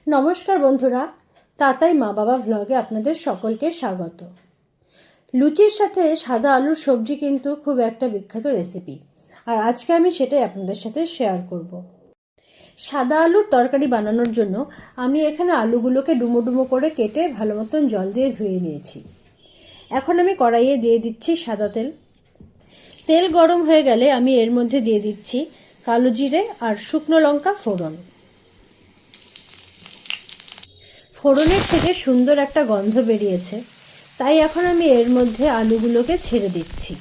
নমস্কার বন্ধুরা, তাতাই মা বাবা ভ্লগে আপনাদের সকলকে স্বাগত। লুচির সাথে সাদা আলুর সবজি কিন্তু খুব একটা বিখ্যাত রেসিপি, আর আজকে আমি সেটাই আপনাদের সাথে শেয়ার করব। সাদা আলুর তরকারি বানানোর জন্য আমি এখানে আলুগুলোকে ডুমো ডুমো করে কেটে ভালো মতন জল দিয়ে ধুয়ে নিয়েছি। এখন আমি কড়াইয়ে দিয়ে দিচ্ছি সাদা তেল। তেল গরম হয়ে গেলে আমি এর মধ্যে দিয়ে দিচ্ছি কালো জিরে আর শুকনো লঙ্কা ফোড়ন। ফোড়নের থেকে সুন্দর একটা গন্ধ বেরিয়েছে, তাই এখন আমি এর মধ্যে আলুগুলোকে ছেড়ে দিচ্ছি।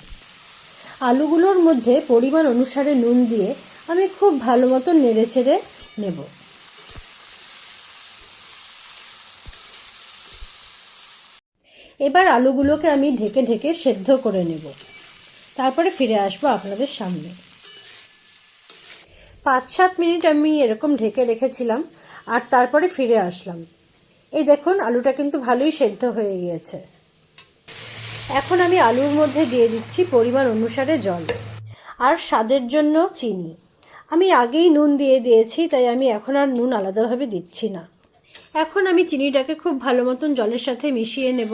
আলুগুলোর মধ্যে পরিমাণ অনুসারে নুন দিয়ে আমি খুব ভালো মতো নেড়ে চেড়ে নেব। এবার আলুগুলোকে আমি ঢেকে ঢেকে সেদ্ধ করে নেব, তারপরে ফিরে আসবো আপনাদের সামনে। 5-7 মিনিট আমি এরকম ঢেকে রেখেছিলাম, আর তারপরে ফিরে আসলাম। এই দেখুন, আলুটা কিন্তু ভালোই সেদ্ধ হয়ে গিয়েছে। এখন আমি আলুর মধ্যে দিয়ে দিচ্ছি পরিমাণ অনুসারে জল আর স্বাদের জন্য চিনি। আমি আগেই নুন দিয়ে দিয়েছি, তাই আমি এখন আর নুন আলাদাভাবে দিচ্ছি না। এখন আমি চিনিটাকে খুব ভালো মতন জলের সাথে মিশিয়ে নেব।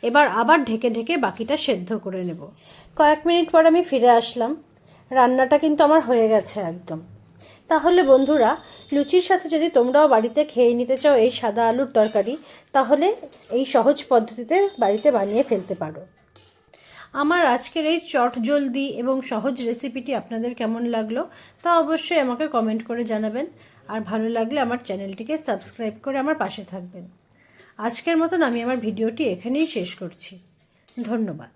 এবার আবার ঢেকে ঢেকে বাকিটা সেদ্ধ করে নেব। কয়েক মিনিট পর আমি ফিরে আসলাম। রান্নাটা কিন্তু আমার হয়ে গেছে একদম। তাহলে বন্ধুরা, লুচির সাথে যদি তোমরাও বাড়িতে খেয়ে নিতে চাও এই সাদা আলুর তরকারি, তাহলে এই সহজ পদ্ধতিতে বাড়িতে বানিয়ে ফেলতে পারো। আমার আজকের এই চটজলদি এবং সহজ রেসিপিটি আপনাদের কেমন লাগলো তা অবশ্যই আমাকে কমেন্ট করে জানাবেন, আর ভালো লাগলে আমার চ্যানেলটিকে সাবস্ক্রাইব করে আমার পাশে থাকবেন। আজকের মতন আমি আমার ভিডিওটি এখানেই শেষ করছি। ধন্যবাদ।